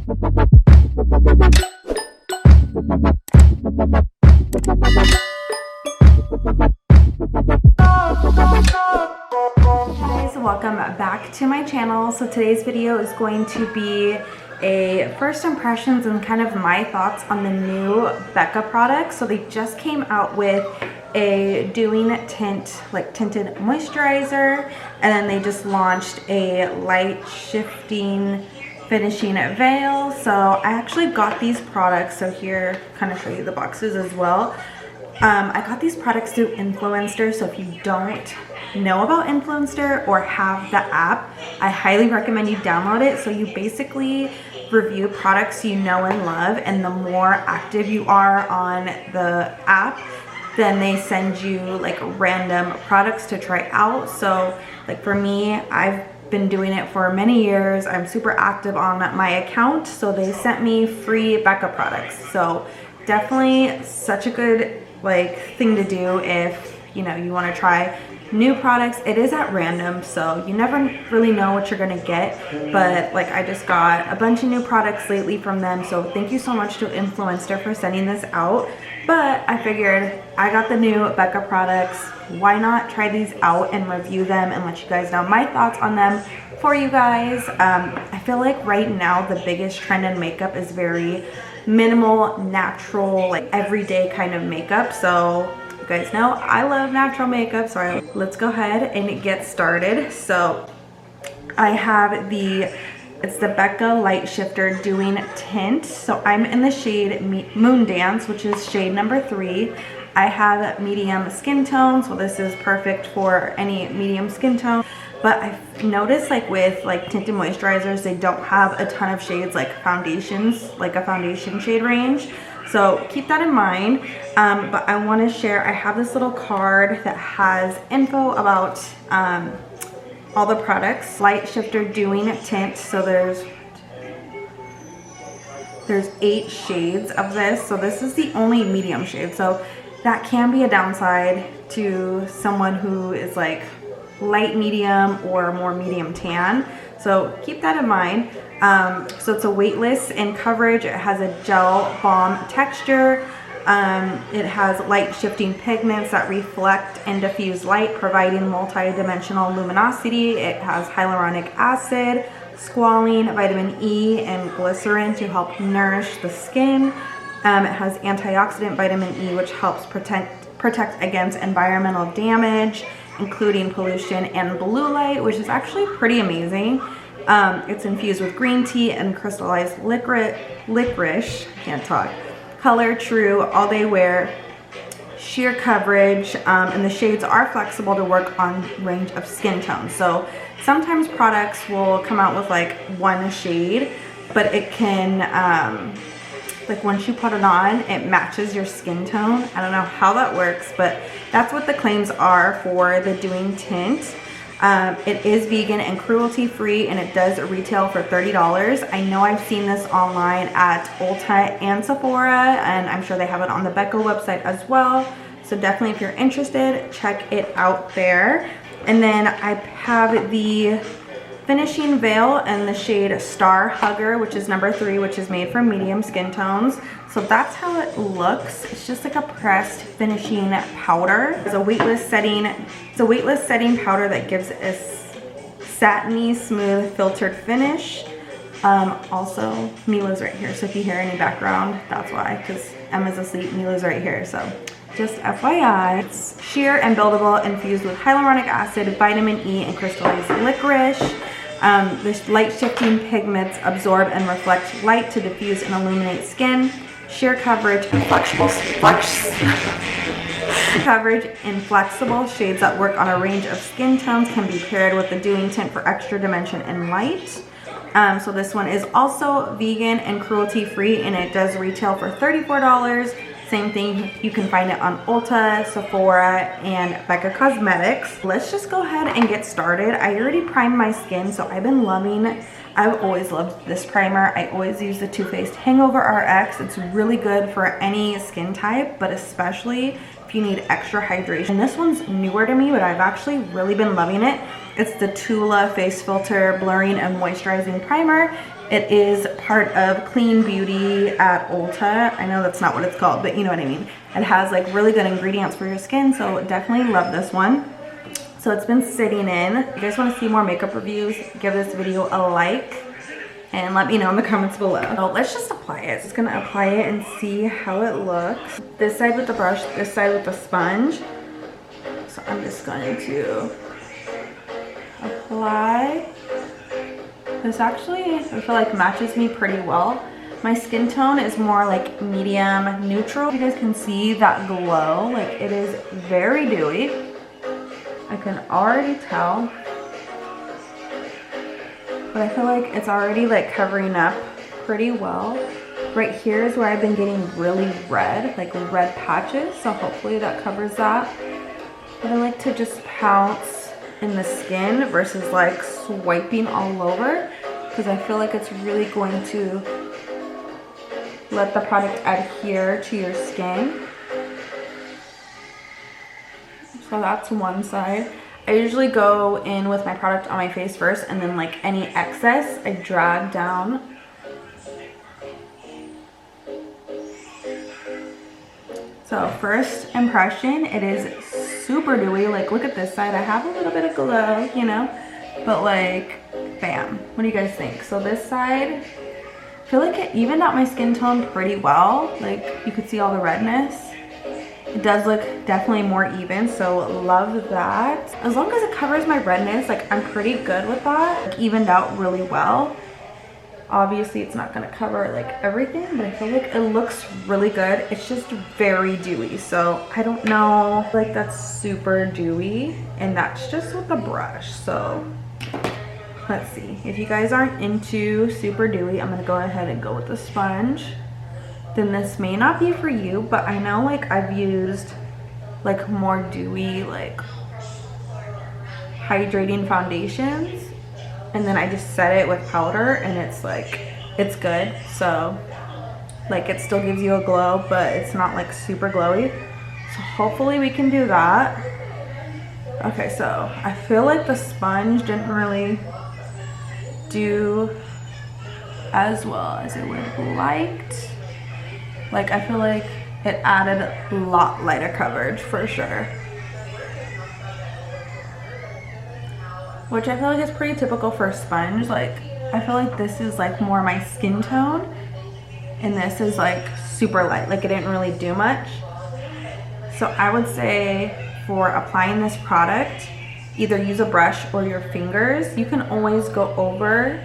Guys, welcome back to my channel. So today's video is going to be a first impressions and kind of my thoughts on the new Becca products. So they just came out with a Doing Tint, like tinted moisturizer, and then they just launched a light shifting finishing veil. So I actually got these products, so here kind of show you the boxes as well. I got these products through Influencer, so if you don't know about Influencer or have the app, I highly recommend you download it. So you basically review products you know and love, and the more active you are on the app, then they send you like random products to try out. So like for me, I've been doing it for many years. I'm super active on my account, so they sent me free Becca products. So definitely such a good like thing to do if you want to try new products. It is at random, so you never really know what you're gonna get, but like I just got a bunch of new products lately from them, so thank you so much to Influencer for sending this out. But I figured I got the new Becca products, why not try these out and review them and let you guys know my thoughts on them for you guys. I feel like right now the biggest trend in makeup is very minimal, natural, like everyday kind of makeup. So you guys know I love natural makeup, so let's go ahead and get started. So I have it's the Becca Light Shifter Doing Tint. So I'm in the shade Moon Dance, which is shade number 3. I have medium skin tone, so this is perfect for any medium skin tone. But I've noticed like with like tinted moisturizers, they don't have a ton of shades like foundations, like a foundation shade range. So keep that in mind. But I want to share, I have this little card that has info about all the products. Light Shifter Doing Tint. So there's 8 shades of this. So this is the only medium shade. So that can be a downside to someone who is like light medium or more medium tan. So keep that in mind. So it's a weightless in coverage. It has a gel balm texture. It has light shifting pigments that reflect and diffuse light, providing multi-dimensional luminosity. It has hyaluronic acid, squalene, vitamin E, and glycerin to help nourish the skin. It has antioxidant vitamin E, which helps protect against environmental damage, including pollution and blue light, which is actually pretty amazing. It's infused with green tea and crystallized licorice, can't talk, color true, all day wear, sheer coverage, and the shades are flexible to work on range of skin tones. So sometimes products will come out with like one shade, but it can, like once you put it on, it matches your skin tone. I don't know how that works, but that's what the claims are for the Doing Tint. It is vegan and cruelty free, and it does retail for $30. I know I've seen this online at Ulta and Sephora, and I'm sure they have it on the Becca website as well. So definitely if you're interested, check it out there. And then I have the finishing veil in the shade Star Hugger, which is number 3, which is made for medium skin tones. So that's how it looks. It's just like a pressed finishing powder. It's a weightless setting powder that gives a satiny, smooth, filtered finish. Also, Mila's right here, so if you hear any background, that's why, because Emma's asleep, Mila's right here, so just FYI. It's sheer and buildable, infused with hyaluronic acid, vitamin E, and crystallized licorice. This light shifting pigments absorb and reflect light to diffuse and illuminate skin. Sheer coverage and flexible shades that work on a range of skin tones can be paired with the Doing Tint for extra dimension and light. So this one is also vegan and cruelty free, and it does retail for $34. Same thing, you can find it on Ulta, Sephora, and Becca Cosmetics. Let's just go ahead and get started. I already primed my skin, so I've always loved this primer. I always use the Too Faced Hangover RX. It's really good for any skin type, but especially if you need extra hydration. And this one's newer to me, but I've actually really been loving it. It's the Tula Face Filter Blurring and Moisturizing Primer. It is part of Clean Beauty at Ulta. I know that's not what it's called, but you know what I mean. It has like really good ingredients for your skin, so definitely love this one. So it's been sitting in. If you guys want to see more makeup reviews, give this video a like and let me know in the comments below. So let's just apply it. Just gonna apply it and see how it looks. This side with the brush, this side with the sponge. So I'm just going to apply. This actually, I feel like matches me pretty well. My skin tone is more like medium neutral. You guys can see that glow, like it is very dewy. I can already tell. But I feel like it's already like covering up pretty well. Right here is where I've been getting really red, like red patches. So hopefully that covers that. But I like to just pounce in the skin versus like swiping all over, because I feel like it's really going to let the product adhere to your skin. So that's one side. I usually go in with my product on my face first, and then like any excess I drag down. So first impression, it is super dewy. Like look at this side, I have a little bit of glow, you know, but like bam. What do you guys think? So this side, I feel like it evened out my skin tone pretty well. Like you could see all the redness. It does look definitely more even, so love that. As long as it covers my redness, like I'm pretty good with that. Like, evened out really well. Obviously it's not gonna cover like everything, but I feel like it looks really good. It's just very dewy, so I don't know, like that's super dewy, and that's just with the brush. So let's see. If you guys aren't into super dewy, I'm gonna go ahead and go with the sponge. Then this may not be for you, but I know like I've used like more dewy, like hydrating foundations, and then I just set it with powder and it's like, it's good. So like it still gives you a glow, but it's not like super glowy. So hopefully we can do that. Okay, so I feel like the sponge didn't really do as well as I would have liked. Like I feel like it added a lot lighter coverage for sure. Which I feel like is pretty typical for a sponge. Like I feel like this is like more my skin tone, and this is like super light. Like it didn't really do much. So I would say for applying this product, either use a brush or your fingers. You can always go over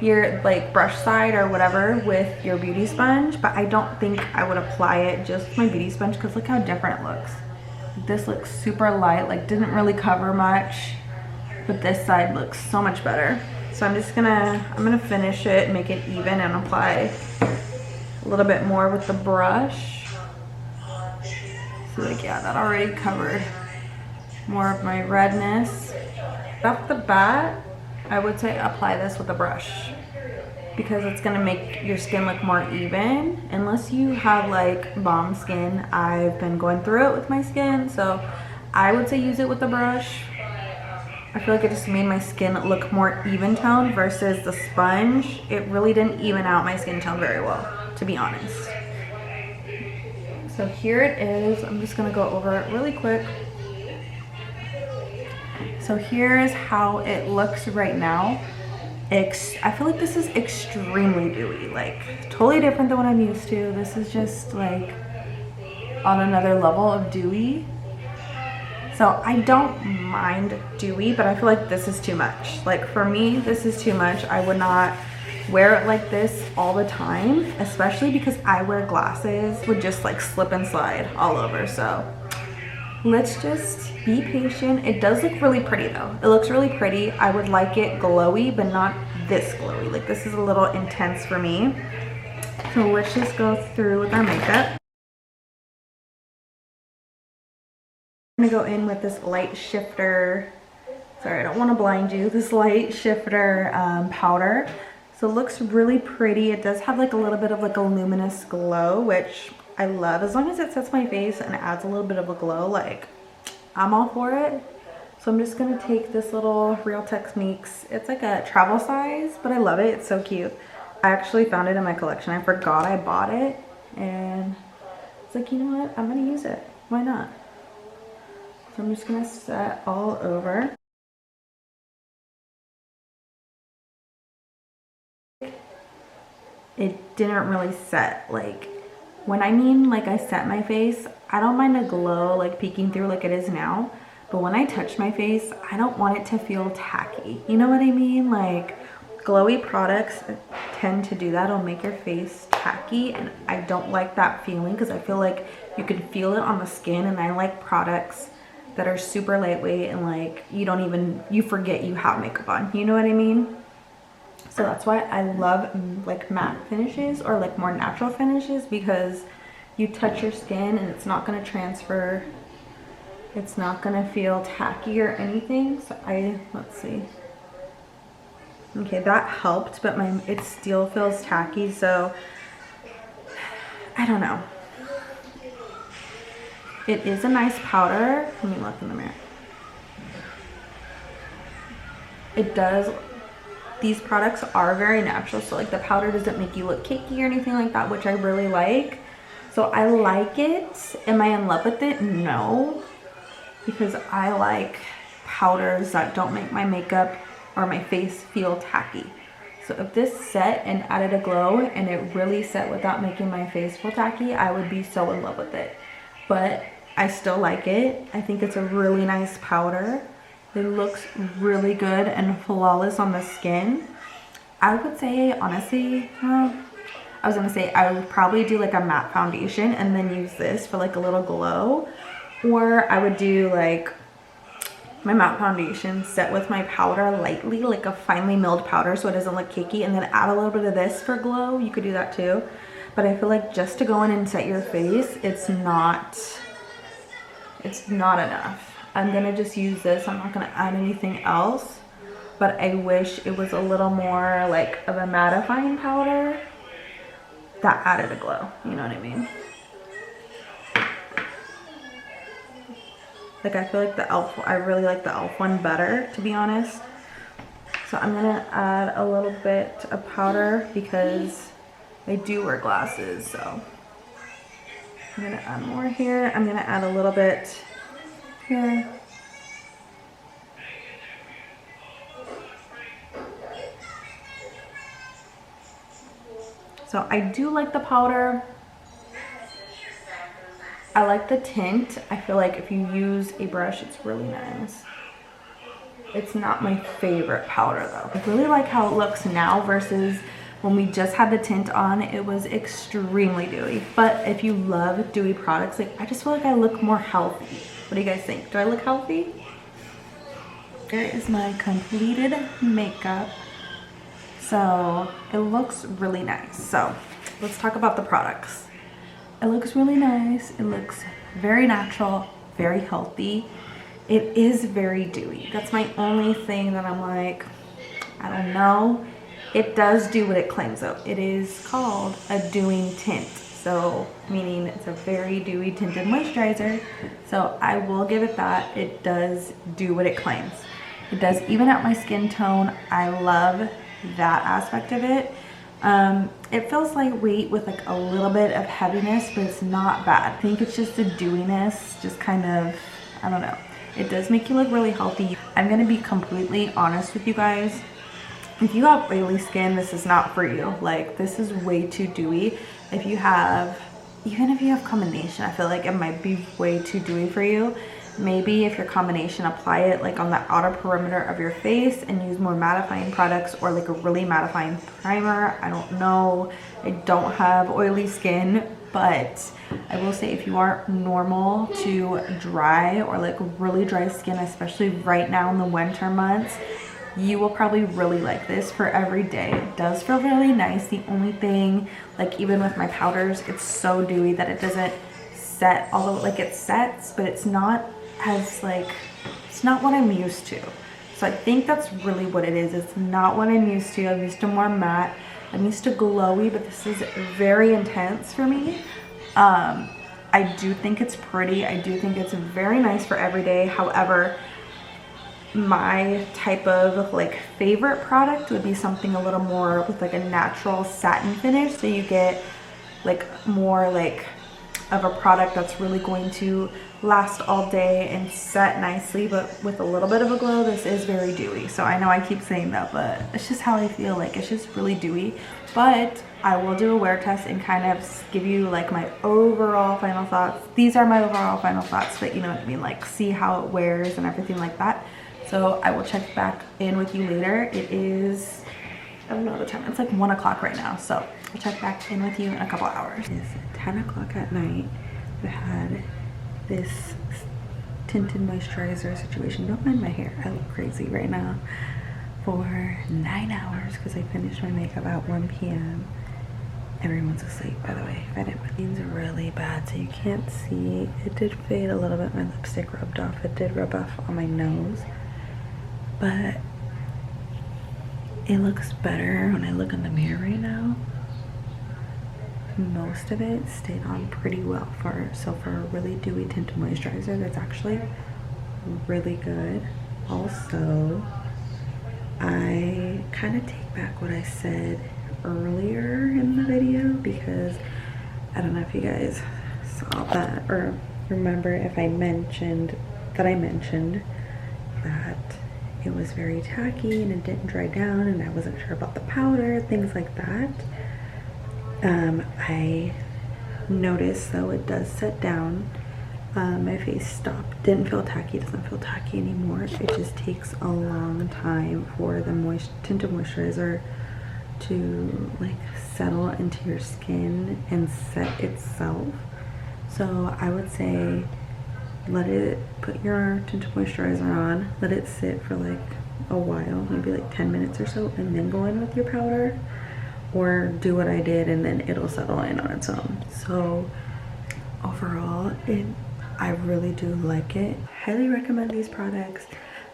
your like brush side or whatever with your beauty sponge, but I don't think I would apply it just with my beauty sponge, because look how different it looks. This looks super light, like didn't really cover much, but this side looks so much better. So I'm gonna finish it, make it even, and apply a little bit more with the brush. So like, yeah, that already covered more of my redness. Off the bat, I would say apply this with a brush, because it's gonna make your skin look more even, unless you have like bomb skin. I've been going through it with my skin, so I would say use it with a brush. I feel like it just made my skin look more even toned versus the sponge. It really didn't even out my skin tone very well, to be honest. So here it is. I'm just gonna go over it really quick. So here's how it looks right now. I feel like this is extremely dewy, like totally different than what I'm used to. This is just like on another level of dewy. So I don't mind dewy, but I feel like this is too much. Like for me, this is too much. I would not wear it like this all the time, especially because I wear glasses, would just like slip and slide all over. So let's just be patient. It does look really pretty though. It looks really pretty. I would like it glowy, but not this glowy. Like this is a little intense for me. So let's just go through with our makeup. I'm gonna go in with this light shifter. Sorry, I don't want to blind you. This light shifter powder. So it looks really pretty. It does have like a little bit of like a luminous glow, which I love. As long as it sets my face and adds a little bit of a glow, like I'm all for it. So I'm just gonna take this little Real Techniques. It's like a travel size, but I love it. It's so cute. I actually found it in my collection. I forgot I bought it, and it's like, you know what? I'm gonna use it. Why not? So I'm just gonna set all over. It didn't really set, like, when I mean like I set my face, I don't mind a glow like peeking through like it is now, but when I touch my face, I don't want it to feel tacky. You know what I mean? Like, glowy products tend to do that. It'll make your face tacky, and I don't like that feeling because I feel like you can feel it on the skin, and I like products that are super lightweight and like you forget you have makeup on. You know what I mean? So that's why I love like matte finishes or like more natural finishes, because you touch your skin and it's not going to transfer. It's not going to feel tacky or anything. So let's see. Okay, that helped, but it still feels tacky. So I don't know. It is a nice powder. Let me look in the mirror. It does. These products are very natural, so like the powder doesn't make you look cakey or anything like that, which I really like. So I like it. Am I in love with it? No, because I like powders that don't make my makeup or my face feel tacky. So if this set and added a glow and it really set without making my face feel tacky, I would be so in love with it. But I still like it. I think it's a really nice powder. It looks really good and flawless on the skin. I would say, honestly, I was gonna say I would probably do like a matte foundation and then use this for like a little glow. Or I would do like my matte foundation set with my powder lightly, like a finely milled powder so it doesn't look cakey, and then add a little bit of this for glow. You could do that too. But I feel like just to go in and set your face, it's not enough. I'm gonna just use this. I'm not gonna add anything else, but I wish it was a little more like of a mattifying powder that added a glow. You know what I mean? Like, I feel like I really like the e.l.f. one better, to be honest. So I'm gonna add a little bit of powder because I do wear glasses, so I'm gonna add more here. I'm gonna add a little bit here. So I do like the powder. I like the tint. I feel like if you use a brush, it's really nice. It's not my favorite powder though. I really like how it looks now versus when we just had the tint on. It was extremely dewy. But if you love dewy products, like, I just feel like I look more healthy. What do you guys think? Do I look healthy? There is my completed makeup. So it looks really nice. So let's talk about the products. It looks really nice. It looks very natural, very healthy. It is very dewy. That's my only thing that I'm like, I don't know. It does do what it claims though. It is called a dewing tint. So meaning it's a very dewy tinted moisturizer. So I will give it that. It does do what it claims. It does even out my skin tone. I love that aspect of it. It feels lightweight with like a little bit of heaviness, but it's not bad. I think it's just the dewiness, just kind of, I don't know. It does make you look really healthy. I'm gonna be completely honest with you guys. If you have oily skin, this is not for you. Like, this is way too dewy. If you have, even if you have combination, I feel like it might be way too dewy for you. Maybe if your combination, apply it like on the outer perimeter of your face and use more mattifying products or like a really mattifying primer. I don't know. I don't have oily skin, but I will say if you are normal to dry or like really dry skin, especially right now in the winter months, you will probably really like this for every day. It does feel really nice. The only thing, like even with my powders, it's so dewy that it doesn't set, although like it sets, but it's not as like, it's not what I'm used to. So I think that's really what it is. It's not what I'm used to. I'm used to more matte. I'm used to glowy, but this is very intense for me. I do think it's pretty. I do think it's very nice for every day. However, my type of like favorite product would be something a little more with like a natural satin finish, so you get like more like of a product that's really going to last all day and set nicely, but with a little bit of a glow. This is very dewy, so I know I keep saying that, but it's just how I feel. Like, it's just really dewy. But I will do a wear test and kind of give you like my overall final thoughts. These are my overall final thoughts, but you know what I mean, like see how it wears and everything like that. So I will check back in with you later. It is, I don't know the time, it's like 1 o'clock right now, so I'll check back in with you in a couple hours. It's 10 o'clock at night. We had this tinted moisturizer situation. Don't mind my hair, I look crazy right now, for 9 hours because I finished my makeup at 1 p.m. Everyone's asleep, by the way. If I didn't, it's really bad, so you can't see. It did fade a little bit. My lipstick rubbed off. It did rub off on my nose, but it looks better when I look in the mirror right now. Most of it stayed on pretty well for a really dewy tinted moisturizer. That's actually really good. Also, I kind of take back what I said earlier in the video, because I don't know if you guys saw that or remember if I mentioned that it was very tacky and it didn't dry down and I wasn't sure about the powder, things like that. I noticed though it does set down. My face stopped, didn't feel tacky, doesn't feel tacky anymore. It just takes a long time for the tinted moisturizer to like settle into your skin and set itself. So I would say put your tinted moisturizer on, let it sit for like a while, maybe like 10 minutes or so, and then go in with your powder, or do what I did and then it'll settle in on its own. So overall, I really do like it. Highly recommend these products.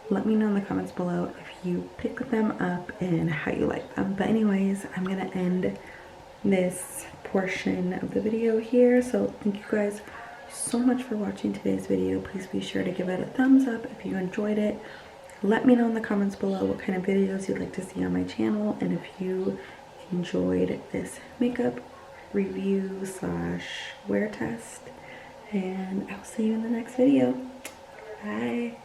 Let me know in the comments below if you pick them up and how you like them. But anyways, I'm gonna end this portion of the video here. So thank you guys so much for watching today's video. Please be sure to give it a thumbs up if you enjoyed it. Let me know in the comments below what kind of videos you'd like to see on my channel, and if you enjoyed this makeup review / wear test. And I'll see you in the next video. Bye.